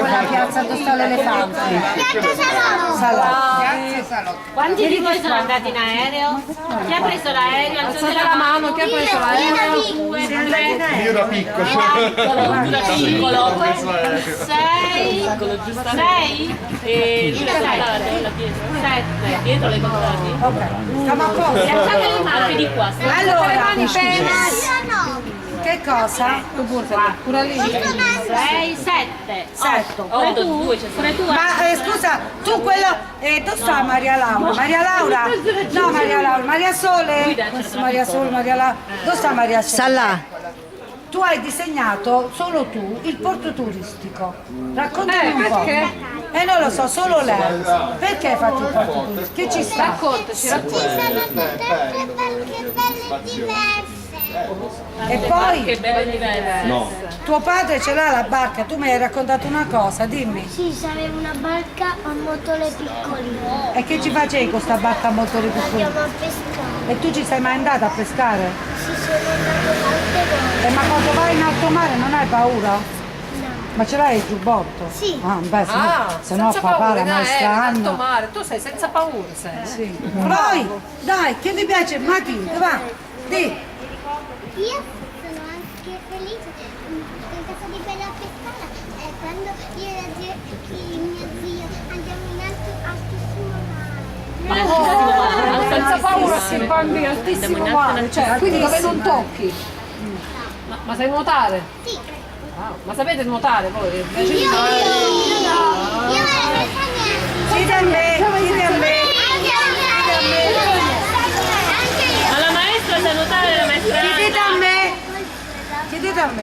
quella piazza dove sta l'elefante. Piazza Salotto. Quanti di voi sono andati in aereo? Chi ha preso l'aereo? Alzate la mano, chi ha preso l'aereo? 2, 3, Io da piccolo. piccolo. 6, 6 e lui l'ha contato, la pietra. 7. Dietro l'hai contati? Ok, stiamo a posto. Alzate le mani di qua. Allora, no. che cosa? Pure lì. 6, 7, 8. 8, 2 c'è pure tu. Ma scusa, tu quello. Dove sta Maria Laura? Maria Laura? No, Maria Laura, Maria Sole? Maria Sole, Maria Laura. Dove sta Maria Sole? Sta là. Tu hai disegnato, solo tu, il porto turistico. Raccontami un po'. Non lo so, solo lei. Perché hai fatto il porto turistico? Che ci sta? Raccontaci, Ci sono tutte barche belle diverse. E poi che belle diverse. No. tuo padre ce l'ha la barca, tu mi hai raccontato una cosa, dimmi. Sì, c'aveva una barca a motore piccolino. E che ci facevi con questa barca a motore piccolo? Andiamo a pescare. E tu ci sei mai andata a pescare? Ci sono andato molte volte. Ma quando vai in alto mare non hai paura? No. Ma ce l'hai il giubbotto? Sì. Ah, beh, se no papà la maestra Anna. mare, tu sei senza paura, sei. Sì. Poi, dai, che ti piace? Mati, va, di. Io sono anche felice in casa di Bella Pescara quando io e mio zio andiamo in altissimo mare. Senza paura si bambino, altissimo mare, cioè, quindi dove non tocchi. Ma sai nuotare? Sì. Ma sapete nuotare voi? Io non ne so niente. Chiedi a me, chiedi a me. Ma la maestra sa nuotare, la maestra Chiedete a me. Chiedete a me.